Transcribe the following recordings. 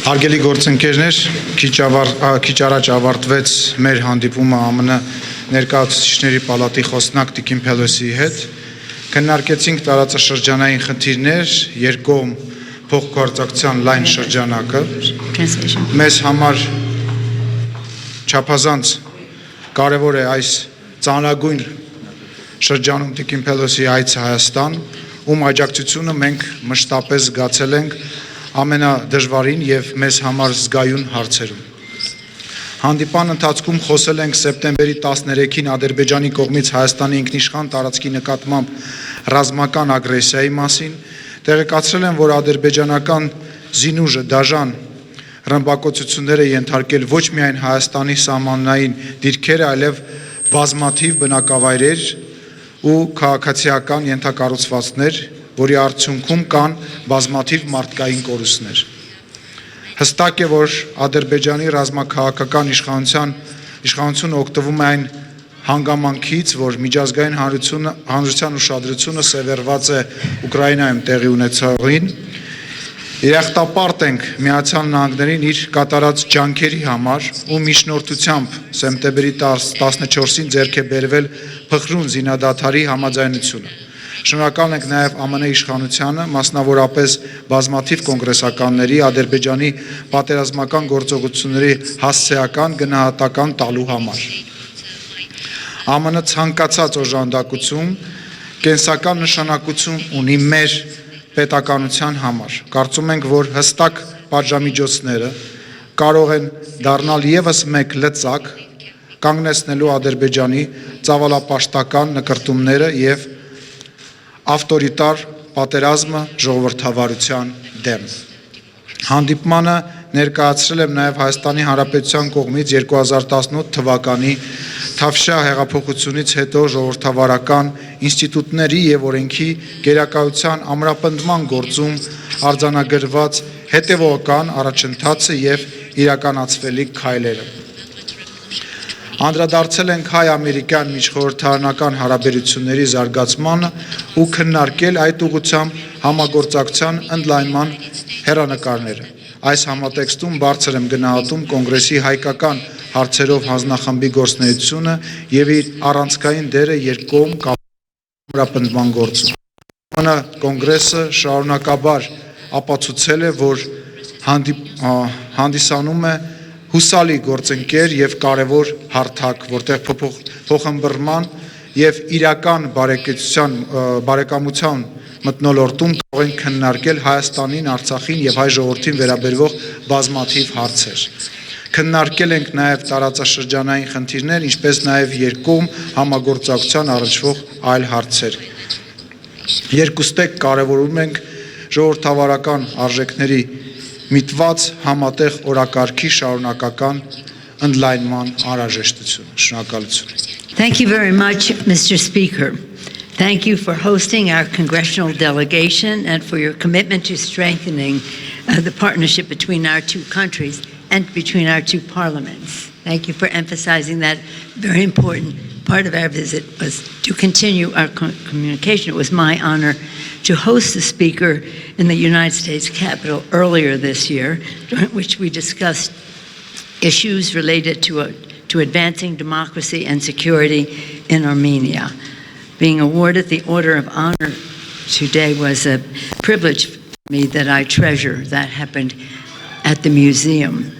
Հարգելի գործընկերներ, քիչ առաջ ավարտվեց մեր հանդիպումը ԱՄՆ ներկայացուցիչների պալատի խոսնակ Տիկին Փելոսիի հետ։ Քննարկեցինք տարածաշրջանային խնդիրներ, երկկողմ փոխգործակցության լայն շրջանակը։ Մեզ համար չափազանց կարևոր է այս ծանրագույն շրջանում Տիկին Փելոսիի այցը Հայաստան, ում աջակցությունը մենք մշտապես զգացել ենք ամենադժվարին եւ մեզ համար զգայուն հարցերում։ Հանդիպան ընթացքում խոսել ենք սեպտեմբերի 13-ին Ադրբեջանի կողմից Հայաստանի ինքնիշխան տարածքի նկատմամբ ռազմական ագրեսիայի մասին, տեղեկացրել են, որ ադրբեջանական զինուժը դաժան ռմբակոծությունները ենթարկել ոչ միայն Հայաստանի սահմանային դիրքերը, այլև բազմաթիվ բնակավայրեր ու քաղաքացիական ենթակառուցվածքներ, որի արդյունքում կան բազմաթիվ մարդկային կորուստներ։ Հստակ է, որ Ադրբեջանի ռազմաքաղաքական իշխանությունը օգտվում է այն հանգամանքից, որ միջազգային հանրության ուշադրությունը սևեռված է Ուկրաինայում տեղի ունեցողին, երախտապարտ ենք Միացյալ Նահանգներին իր կատարած ջանքերի համար ու միջնորդությամբ սեպտեմբերի 14-ին ձեռք է բերվել փխրուն զինադադարի համաձայնությունը։ Շնորհակալ ենք նաև ԱՄՆ իշխանությանը, մասնավորապես բազմաթիվ կոնգրեսականների Ադրբեջանի պատերազմական գործողությունների հասցեական գնահատական տալու համար։ ԱՄՆ ցանկացած օժանդակություն կենսական նշանակություն ունի մեր պետականության համար։ Կարծում ենք, որ հստակ պատժամիջոցները կարող են դառնալ ևս մեկ լծակ կանգնեցնելու Ադրբեջանի ծավալապաշտական նկրտումները եւ ավտորիտար պատերազմը ժողովրդավարության դեմ։ Հանդիպմանը ներկայացրել եմ նաև Հայաստանի Հանրապետության կողմից 2018 թվականի Թավշյա հեղափոխությունից հետո ժողովրդավարական ինստիտուտների եւ օրենքի գերակայության ամրապնդման գործում արձանագրված հետևողական առաջընթացը եւ իրականացվելիք քայլերը։ Անդրադարձել ենք հայ-ամերիկյան միջխորհրդարանական հարաբերությունների զարգացմանը ու քննարկել այդ ուղղությամբ համագործակցության ընդլայնման հեռանկարները։ Այս համատեքստում բարձր եմ գնահատում կոնգրեսի հայկական հարցերով հանձնախմբի գործունեությունը եւ իր առանցքային դերը երկկողմ ամրապնդման գործում։ ԱՄՆ կոնգրեսը շարունակաբար ապացուցել է, որ հանդիսանում է հուսալի գործընկեր եւ կարևոր հարթակ, որտեղ փոխհմբռնման եւ իրական բարեկամության մթնոլորտում կարող են քննարկել Հայաստանին, Արցախին եւ հայ ժողովրդին վերաբերող բազմաթիվ հարցեր։ Քննարկել ենք նաեւ տարածաշրջանային խնդիրներ, ինչպես նաեւ երկկողմ համագործակցության առնչվող այլ հարցեր։ Երկուստեք կարևորում ենք ժողովրդավարական արժեքների միտված համատեղ օրակարգի շարունակական ընդլայնման անհրաժեշտությունը։ Շնորհակալություն։ Thank you very much, Mr. Speaker. Thank you for hosting our congressional delegation and for your commitment to strengthening the partnership between our two countries and between our two parliaments. Thank you for emphasizing that very important part of our visit was to continue our communication. It was my honor to host the speaker in the United States Capitol earlier this year, during which we discussed issues related to advancing democracy and security in Armenia. Being awarded the Order of Honor today was a privilege for me that I treasure. That happened at the museum.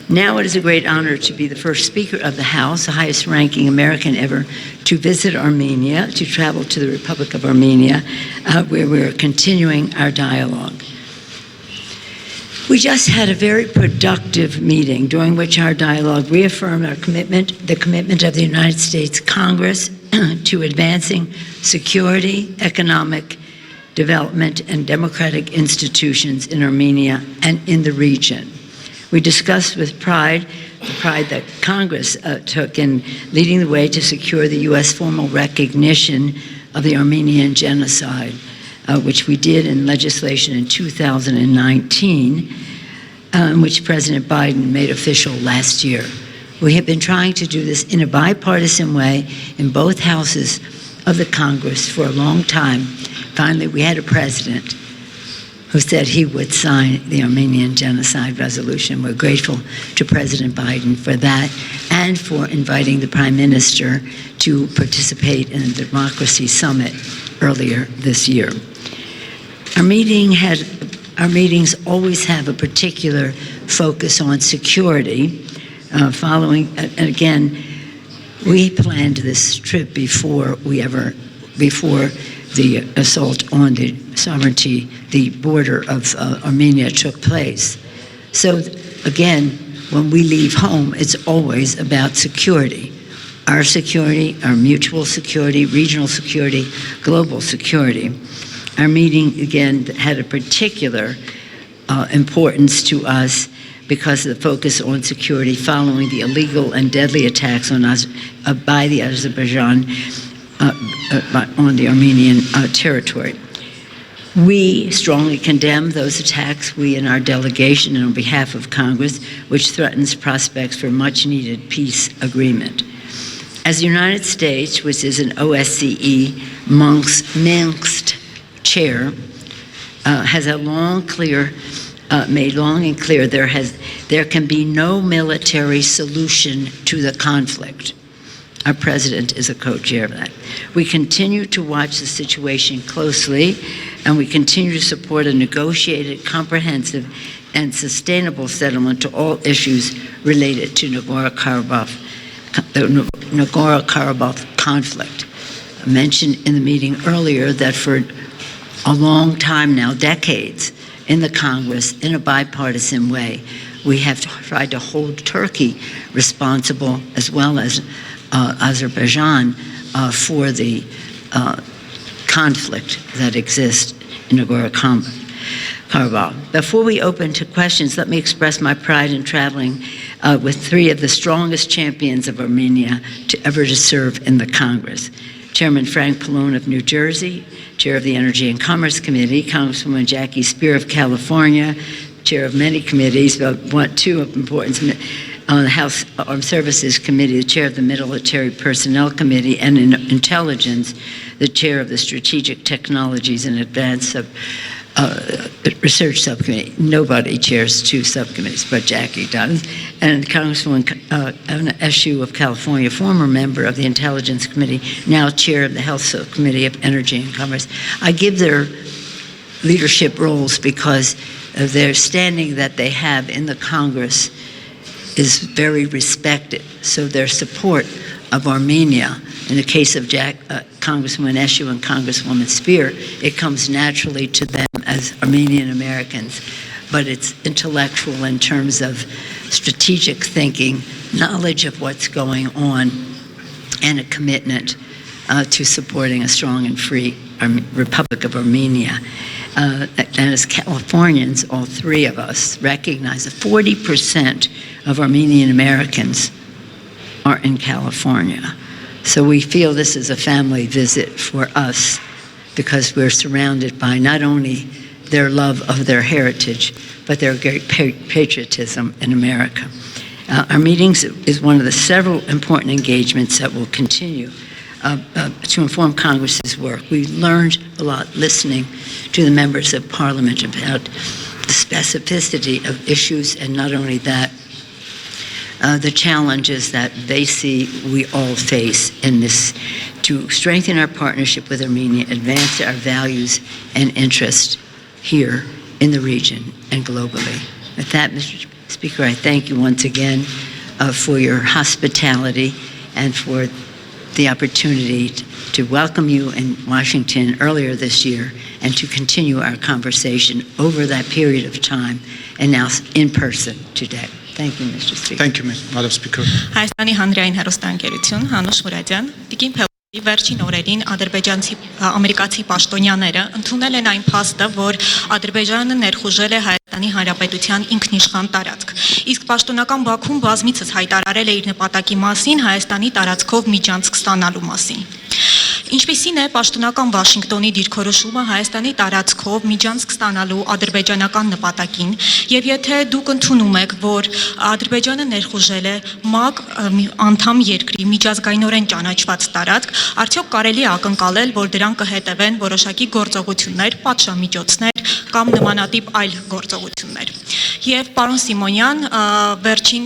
Now it is a great honor to be the first Speaker of the House, the highest ranking American ever, to visit Armenia, to travel to the Republic of Armenia, where we're continuing our dialogue. We just had a very productive meeting during which our dialogue reaffirmed our commitment, the commitment of the United States Congress to advancing security, economic development, and democratic institutions in Armenia and in the region. We discussed with pride the pride that Congress took in leading the way to secure the U.S. formal recognition of the Armenian genocide, which we did in legislation in 2019, which President Biden made official last year. We have been trying to do this in a bipartisan way in both houses of the Congress for a long time. Finally, we had a president who said he would sign the Armenian genocide resolution. We're grateful to President Biden for that and for inviting the Prime Minister to participate in the Democracy Summit earlier this year. Our meetings always have a particular focus on security. And again, we planned this trip before the assault on the sovereignty, the border of Armenia took place. So again, when we leave home, it's always about security. Our security, our mutual security, regional security, global security. Our meeting, again, had a particular importance to us because of the focus on security following the illegal and deadly attacks by the Azerbaijan on the Armenian territory. We strongly condemn those attacks, we in our delegation and on behalf of Congress, which threatens prospects for much-needed peace agreement. As the United States, which is an OSCE Minsk chair, has made long and clear there can be no military solution to the conflict. Our president is a co-chair of that. We continue to watch the situation closely, and we continue to support a negotiated, comprehensive, and sustainable settlement to all issues related to the Nagorno-Karabakh conflict. I mentioned in the meeting earlier that for a long time now, decades, in the Congress, in a bipartisan way, we have tried to hold Turkey responsible, as well as Azerbaijan, for the conflict that exists in Nagorno-Karabakh. Before we open to questions, let me express my pride in traveling with three of the strongest champions of Armenia to serve in the Congress. Chairman Frank Pallone of New Jersey, Chair of the Energy and Commerce Committee, Congresswoman Jackie Spear of California, Chair of many committees, but two of importance, on the House Armed Services Committee, the Chair of the Military Personnel Committee, and in Intelligence, the Chair of the Strategic Technologies and Advanced Research Subcommittee. Nobody chairs two subcommittees, but Jackie does. And Congresswoman Eshu of California, former member of the Intelligence Committee, now Chair of the Health Subcommittee of Energy and Commerce. I give their leadership roles because of their standing that they have in the Congress is very respected. So their support of Armenia, in the case of Congresswoman Eshu and Congresswoman Spear, it comes naturally to them as Armenian Americans, but it's intellectual in terms of strategic thinking, knowledge of what's going on, and a commitment to supporting a strong and free Republic of Armenia. And as Californians, all three of us recognize that 40% of Armenian Americans are in California. So we feel this is a family visit for us because we're surrounded by not only their love of their heritage, but their great patriotism in America. Our meetings is one of the several important engagements that will continue to inform Congress's work. We learned a lot listening to the members of Parliament about the specificity of issues, and not only that, the challenges that they see we all face in this to strengthen our partnership with Armenia, advance our values and interests here in the region and globally. With that, Mr. Speaker, I thank you once again for your hospitality and for the opportunity to welcome you in Washington earlier this year and to continue our conversation over that period of time and now in person today. Thank you, Mr. Speaker. Thank you, Madam Speaker. Հայաստանի հանրային հեռուստաընկերություն, Հանուշ Մուրադյան, Տիկին Փելոսի վերջին օրերին ադրբեջանցի ամերիկացի պաշտոնյաները ընդունել են այն փաստը, որ Ադրբեջանը ներխուժել է Հայաստանի Հանրապետության ինքնիշխան տարածք։ Իսկ պաշտոնական Բաքուն բազմիցս հայտարարել է իր նպատակի մասին Հայաստանի տարածքով միջանցք ստանալու մասին։ Ինչպիսին է պաշտոնական Վաշինգտոնի դիրքորոշումը Հայաստանի տարածքով միջանցք ստանալու ադրբեջանական նպատակին, եւ եթե դուք ընդունում եք, որ Ադրբեջանը ներխուժել է ՄԱԿ անդամ երկրի միջազգայինորեն ճանաչված տարածք, արդյոք կարելի է ակնկալել, որ դրան կհետևեն որոշակի գործողություններ, պատժամիջոցներ կամ նմանատիպ այլ գործողություններ։ Եվ պարոն Սիմոնյան, վերջին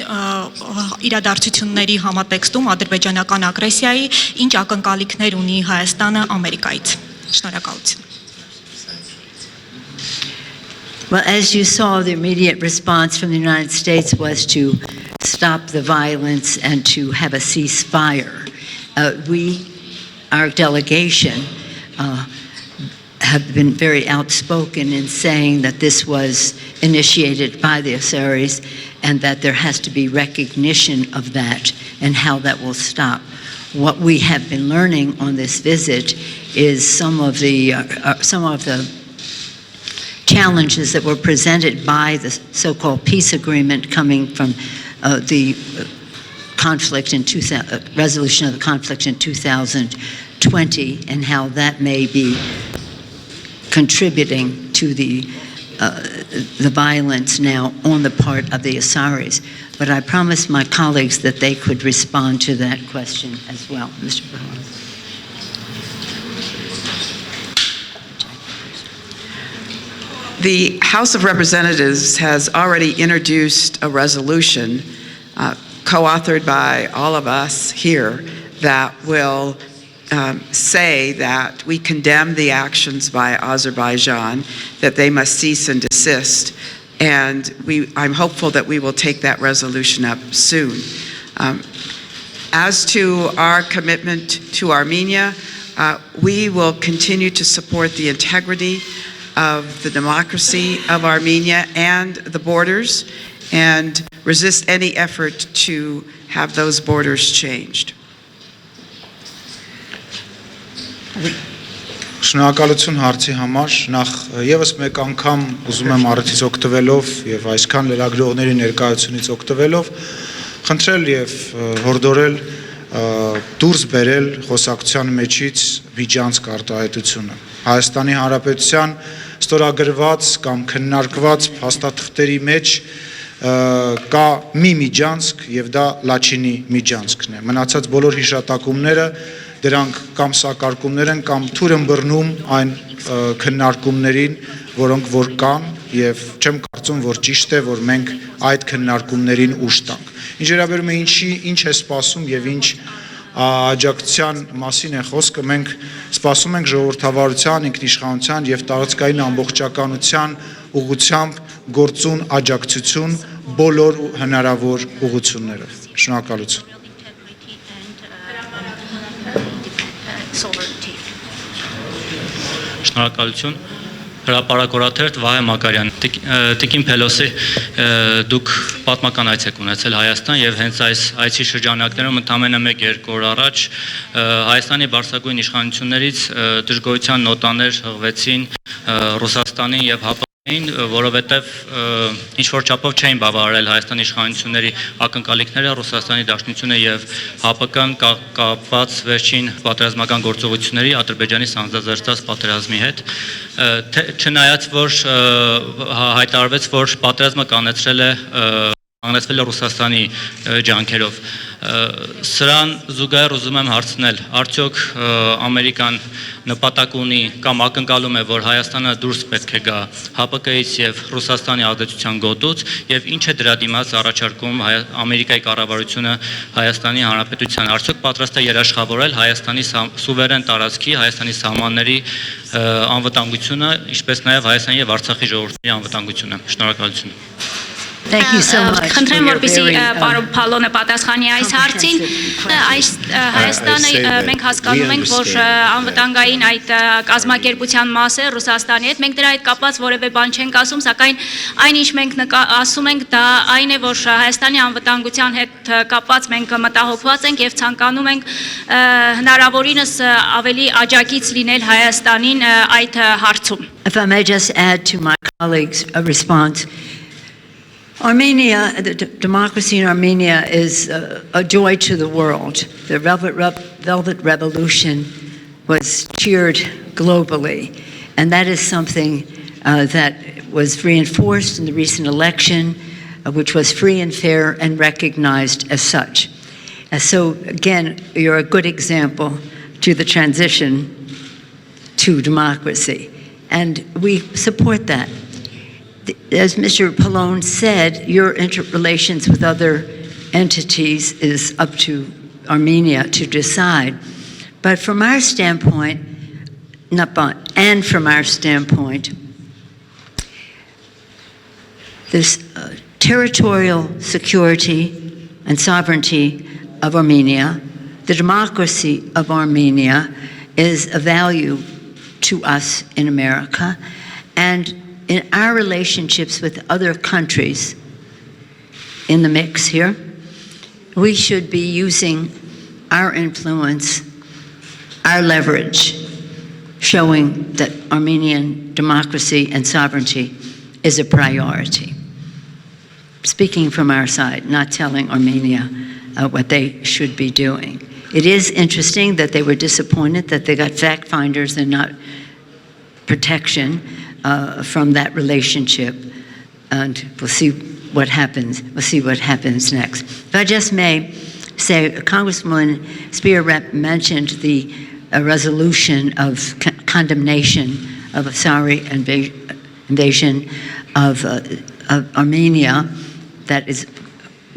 իրադարձությունների համատեքստում ադրբեջանական ագրեսիայի ինչ ակնկալիքներ ունի Հայաստանը Ամերիկայից։ Շնորհակալություն։ Well, as you saw, the immediate response from the United States was to stop the violence and to have a ceasefire. Our delegation, have been very outspoken in saying that this was initiated by the Azeris and that there has to be recognition of that and how that will stop. What we have been learning on this visit is some of the challenges that were presented by the so-called peace agreement coming from the conflict in resolution of the conflict in 2020, and how that may be contributing to the violence now on the part of the Azeris. But I promised my colleagues that they could respond to that question as well. Mr. Brown. The House of Representatives has already introduced a resolution co-authored by all of us here that will say that we condemn the actions by Azerbaijan, that they must cease and desist, and I'm hopeful that we will take that resolution up soon. As to our commitment to Armenia, we will continue to support the integrity of the democracy of Armenia and the borders, and resist any effort to have those borders changed. Շնորհակալություն հարցի համար, նախ եւս մեկ անգամ ուզում եմ առիթից օգտվելով եւ այսքան լրագրողների ներկայությունից օգտվելով խնդրել եւ հորդորել դուրս բերել խոսակցության մեջից միջանցք արտահայտությունը։ Հայաստանի Հանրապետության ստորագրված կամ քննարկված փաստաթղթերի մեջ կա մի միջանցք եւ դա Լաչինի միջանցքն է։ Մնացած բոլոր հիշատակումները դրանք կամ սակարկումներ են կամ թույլ են բռնում այն քննարկումներին, որոնք որ կան, եւ չեմ կարծում, որ ճիշտ է, որ մենք այդ քննարկումներին ուշ տանք։ Ինչ վերաբերում է ինչ է սպասում եւ ինչ աջակցության մասին է խոսքը, մենք սպասում ենք ժողովրդավարության, ինքնիշխանության եւ տարածքային ամբողջականության ուղղությամբ գործուն աջակցություն բոլոր հնարավոր ուղղություններով։ Շնորհակալություն։ Շնորհակալություն։ Հրապարակորաթերթ Վահե Մակարյան, Տիկին Փելոսի, դուք պատմական այց եք ունեցել Հայաստան եւ հենց այս այցի շրջանակներում ընդամենը 1-2 օր առաջ Հայաստանի բարձրագույն իշխանություններից դժգոհության նոտաներ հղվեցին Ռուսաստանին եւ որովհետև ինչ-որ չափով չէին բավարարել Հայաստանի իշխանությունների ակնկալիքները, Ռուսաստանի Դաշնությունը եւ ՀԱՊԿ-ն կապված վերջին պատերազմական գործողությունների Ադրբեջանի սանձազերծած պատերազմի հետ, չնայած որ հայտարարվեց, որ պատերազմը կանեցվել է Ռուսաստանի ջանքերով։ Սրան զուգահեռ ուզում եմ հարցնել, արդյոք Ամերիկան նպատակ ունի կամ ակնկալում է, որ Հայաստանը դուրս պետք է գա ՀԱՊԿ-ից եւ Ռուսաստանի ազդեցության գոտուց, եւ ինչ է դրա դիմաց առաջարկում Ամերիկայի կառավարությունը Հայաստանի Հանրապետության, արդյոք պատրաստ է երաշխավորել Հայաստանի սուվերեն տարածքի, Հայաստանի սահմանների անվտանգությունը, ինչպես նաեւ Հայաստանի եւ Արցախի ժողովրդի անվտանգությունը։ Շնորհակալություն։ Thank you so much. Խնդրեմ, որպեսզի պարոն Փալոնը պատասխանի այս հարցին, Հայաստանը մենք հասկանում ենք, որ անվտանգային այդ կազմակերպության մաս է Ռուսաստանի հետ, մենք դրա հետ կապված որևէ բան չենք ասում, սակայն այն ինչ մենք ասում ենք, դա այն է, որ Հայաստանի անվտանգության հետ կապված մենք մտահոգված ենք եւ ցանկանում ենք հնարավորինս ավելի աջակից լինել Հայաստանին այդ հարցում։ If I may just add to my colleagues' response. Armenia, the democracy in Armenia is a joy to the world. The Velvet Revolution was cheered globally, and that is something that was reinforced in the recent election, which was free and fair and recognized as such. So again, you're a good example to the transition to democracy. and we support that. As Mr. Pallone said, your interrelations with other entities is up to Armenia to decide. But from our standpoint, this territorial security and sovereignty of Armenia, the democracy of Armenia, is a value to us in America, and in our relationships with other countries in the mix here, we should be using our influence, our leverage, showing that Armenian democracy and sovereignty is a priority. Speaking from our side, not telling Armenia what they should be doing. It is interesting that they were disappointed that they got fact finders and not protection from that relationship, and we'll see what happens. We'll see what happens next. If I just may say, Congresswoman Spear mentioned the resolution of condemnation of a sorry invasion of Armenia that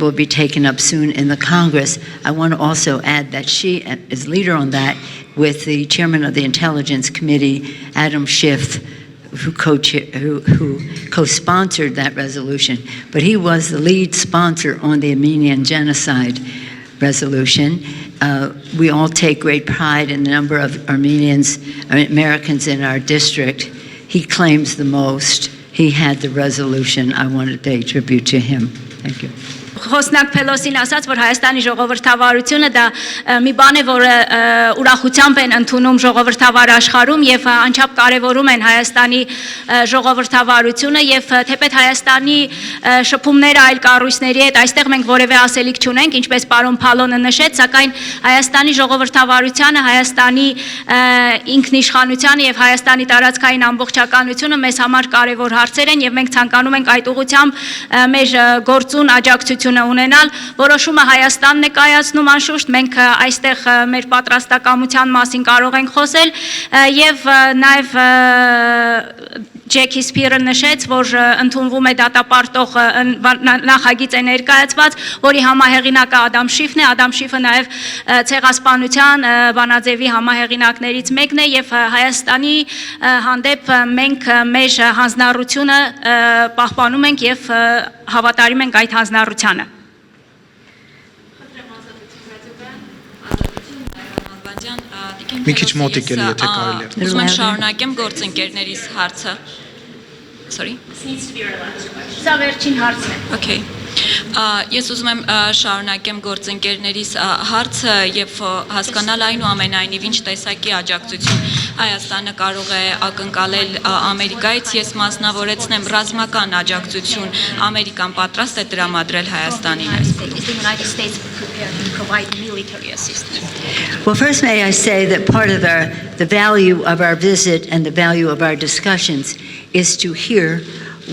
will be taken up soon in the Congress. I want to also add that she is leader on that with the chairman of the Intelligence Committee, Adam Schiff, who co-sponsored that resolution. But he was the lead sponsor on the Armenian genocide resolution. We all take great pride in the number of Americans in our district. He claims the most. He had the resolution. I want to pay tribute to him. Thank you. Խոսնակ Փելոսին ասաց, որ Հայաստանի ժողովրդավարությունը դա մի բան է, որ ուրախությամբ են ընդունում ժողովրդավար աշխարհում եւ անչափ կարեւորում են Հայաստանի ժողովրդավարությունը եւ թեպետ Հայաստանի շփումները այլ կառույցների հետ այստեղ մենք որևէ ասելիք չունենք, ինչպես պարոն Փալոնը նշեց, սակայն Հայաստանի ժողովրդավարությունը, Հայաստանի ինքնիշխանությունը եւ Հայաստանի տարածքային ամբողջականությունը մեզ համար կարեւոր հարցեր են եւ մենք ցանկանում ենք այդ ուղղությամբ մեր գործուն աջակցություն ունենալ, որոշումը Հայաստանն է կայացնում անշուշտ, մենք այստեղ մեր պատրաստակամության մասին կարող ենք խոսել եւ նաեւ Ջեքի Սփիրը նշեց, որ ընդունվում է դատապարտող նախագիծ է ներկայացված, որի համահեղինակը Ադամ Շիֆն է, Ադամ Շիֆը նաեւ ցեղասպանության բանաձևի համահեղինակներից մեկն է եւ Հայաստանի հանդեպ մենք մեր հանձնառությունը պահպանում ենք եւ հավատարիմ ենք այդ հանձնառությանը։ Մի քիչ մոտիկ էլի, եթե կարելի է։ Ուզում եմ շարունակեմ գործընկերներիս հարցը։ Sorry. Սա վերջին հարցն է։ Okay. Ես ուզում եմ շարունակեմ գործընկերներիս հարցը եւ հասկանալ այնուամենայնիվ ինչ տեսակի աջակցություն Հայաստանը կարող է ակնկալել Ամերիկայից, ես մասնավորեցնեմ ռազմական աջակցություն Ամերիկան պատրաստ է տրամադրել Հայաստանին։ Well, first may I say that part of the value of our visit and the value of our discussions is to hear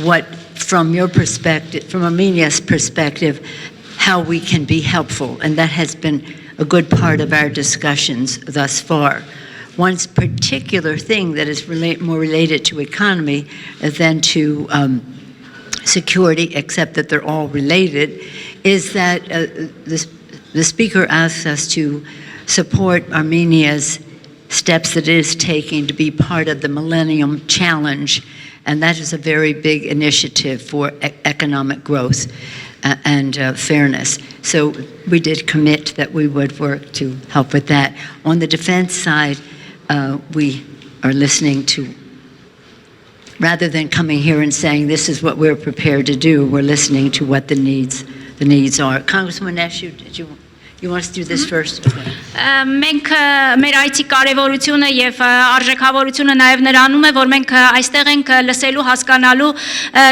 what, from your perspective, from Armenia's perspective, how we can be helpful, and that has been a good part of our discussions thus far. One particular thing that is more related to economy than to security, except that they're all related, is that the speaker asks us to support Armenia's steps that it is taking to be part of the Millennium Challenge, and that is a very big initiative for economic growth and fairness. So we did commit that we would work to help with that. On the defense side, we are listening to, rather than coming here and saying this is what we're prepared to do, we're listening to what the needs are. Congresswoman Eshu, you want us to do this first? Մենք մեր այցի կարևորությունը եւ արժեքավորությունը նաեւ նրանում է, որ մենք այստեղ ենք լսելու, հասկանալու,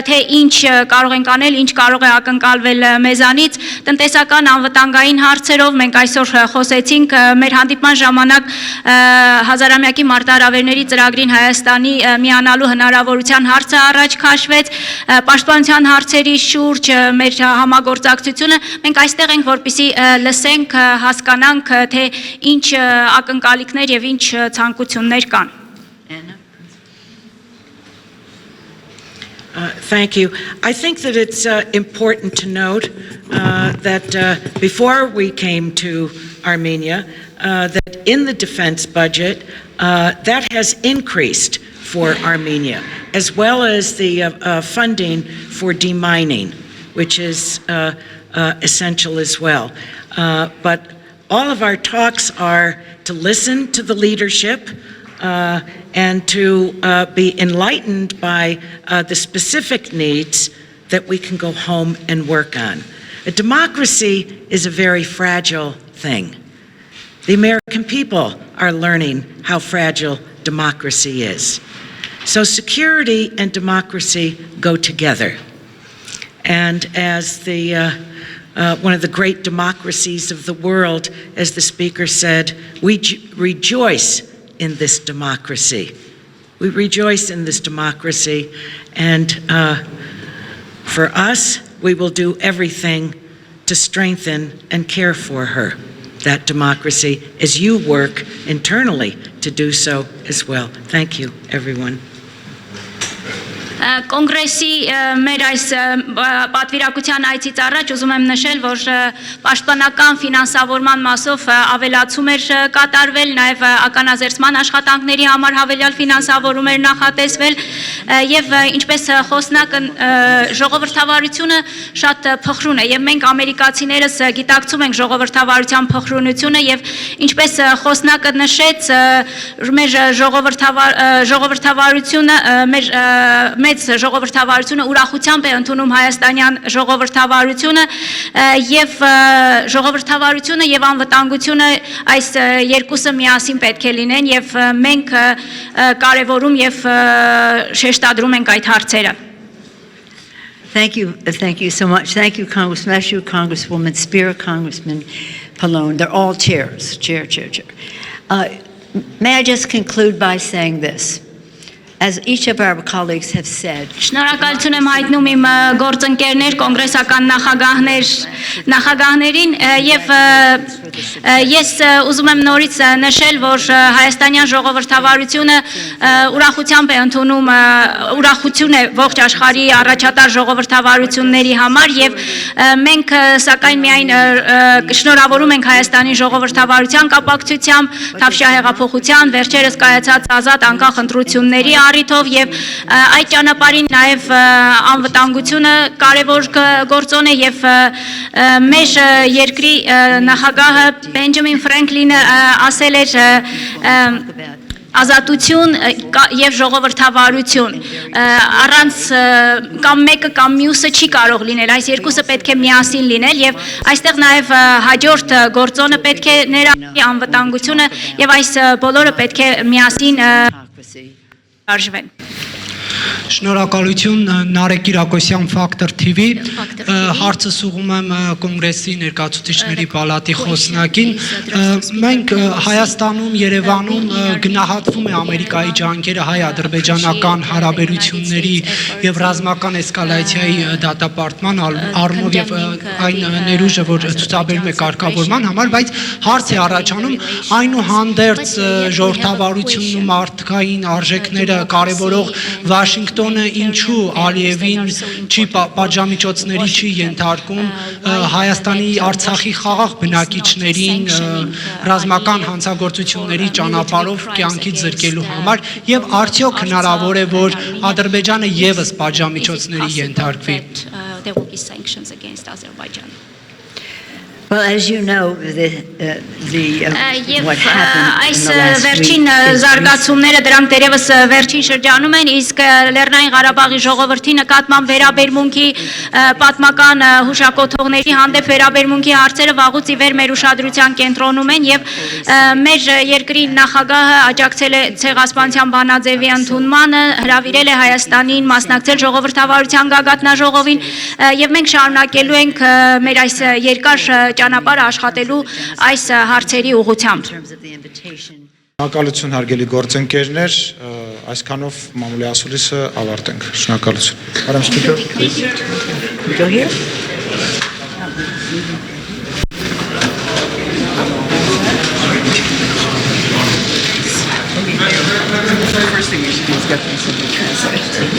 թե ինչ կարող ենք անել, ինչ կարող է ակնկալվել մեզանից, տնտեսական անվտանգային հարցերով մենք այսօր խոսեցինք, մեր հանդիպման ժամանակ հազարամյակի մարտահրավերների ծրագրին Հայաստանի միանալու հնարավորության հարցը առաջ քաշվեց, պաշտպանության հարցերի շուրջ մեր համագործակցությունը, մենք այստեղ ենք, որպեսզի լսենք, հասկանանք, թե ինչ ակնկալիքներ եւ ինչ ցանկություններ կան։ Thank you. I think that it's important to note that before we came to Armenia, that in the defense budget, that has increased for Armenia, as well as the funding for demining, which is essential as well. But all of our talks are to listen to the leadership and to be enlightened by the specific needs that we can go home and work on. A democracy is a very fragile thing. The American people are learning how fragile democracy is. So security and democracy go together. And as one of the great democracies of the world, as the speaker said, we rejoice in this democracy. We rejoice in this democracy, and for us, we will do everything to strengthen and care for her, that democracy, as you work internally to do so as well. Thank you, everyone. Կոնգրեսի մեր այս պատվիրակության այցից առաջ ուզում եմ նշել, որ պաշտպանական ֆինանսավորման մասով ավելացում էր կատարվել, նաև ականազերծման աշխատանքների համար հավելյալ ֆինանսավորում էր նախատեսվել, եւ ինչպես խոսնակը ժողովրդավարությունը շատ փխրուն է, եւ մենք ամերիկացիներս գիտակցում ենք ժողովրդավարության փխրունությունը, եւ ինչպես խոսնակը նշեց, մեր ժողովրդավարությունը մեծ ժողովրդավարությունը ուրախությամբ է ընդունում հայաստանյան ժողովրդավարությունը եւ ժողովրդավարությունը եւ անվտանգությունը այս երկուսը միասին պետք է լինեն եւ մենք կարեւորում եւ շեշտադրում ենք այդ հարցերը. Thank you so much. Thank you, Congressman Meshew, Congresswoman Spear, Congressman Pallone. They're all chairs. Chair. May I just conclude by saying this? As each of our colleagues have said, Շնորհակալություն եմ հայտնում իմ գործընկերներ, կոնգրեսական նախագահներին եւ ես ուզում եմ նորից նշել, որ հայաստանյան ժողովրդավարությունը ուրախությամբ է ընդունում ուրախություն է ողջ աշխարհի առաջատար ժողովրդավարությունների համար եւ մենք սակայն միայն շնորհավորում ենք Հայաստանի ժողովրդավարության կապակցությամբ Թավշյա հեղափոխության վերջերս կայացած ազատ անկախ ընտրությունների առիթով եւ այդ ճանապարհին նաեւ անվտանգությունը կարեւոր գործոն է եւ մեր երկրի նախագահը Բենջամին Ֆրանկլինը ասել էր ազատություն եւ ժողովրդավարություն առանց կամ մեկը կամ մյուսը չի կարող լինել, այս երկուսը պետք է միասին լինել եւ այստեղ նաեւ հաջորդ գործոնը պետք է ներառի անվտանգությունը եւ այս բոլորը պետք է միասին արժվեն. Շնորհակալություն Նարեկ Կիրակոսյան Factor TV հարցս ուղղում եմ կոնգրեսի ներկայացուցիչների պալատի խոսնակին մենք Հայաստանում Երևանում գնահատվում է Ամերիկայի ջանքերը հայ-ադրբեջանական հարաբերությունների եւ ռազմական էսկալացիայի դատապարտման առումով եւ այն ներուժը որ ցուցաբերում է կարգավորման համար բայց հարց է առաջանում այնուհանդերձ ժողովրդավարությունն ու մարդկային արժեքները կարևորող Վաշինգտոնը ինչու Ալիևին չի պատժամիջոցների չի ենթարկում Հայաստանի Արցախի խաղաղ բնակիչներին ռազմական հանցագործությունների ճանապարհով կյանքից զրկելու համար եւ արդյոք հնարավոր է որ Ադրբեջանը եւս պատժամիջոցների ենթարկվի Well, as you know, what happened այս վերջին զարգացումները դրանք դերևս վերջին շրջանում են, իսկ Լեռնային Ղարաբաղի ժողովրդի նկատմամբ վերաբերմունքի պատմական հուշակոթողների հանդեպ վերաբերմունքի հարցերը վաղուց ի վեր մեր ուշադրության կենտրոնում են եւ մեր երկրի նախագահը աջակցել է ցեղասպանության բանաձևի ընդունմանը, հրավիրել է Հայաստանին մասնակցել ժողովրդավարության գագաթնաժողովին եւ մենք շարունակելու ենք մեր այս երկար ճանապարհը աշխատելու այս հարցերի ուղղությամբ։ Շնորհակալություն հարգելի գործընկերներ, այսքանով մամուլի ասուլիսը ավարտենք։ Շնորհակալություն։ Madam Speaker, please. We go here. first thing we should do is get these into translation.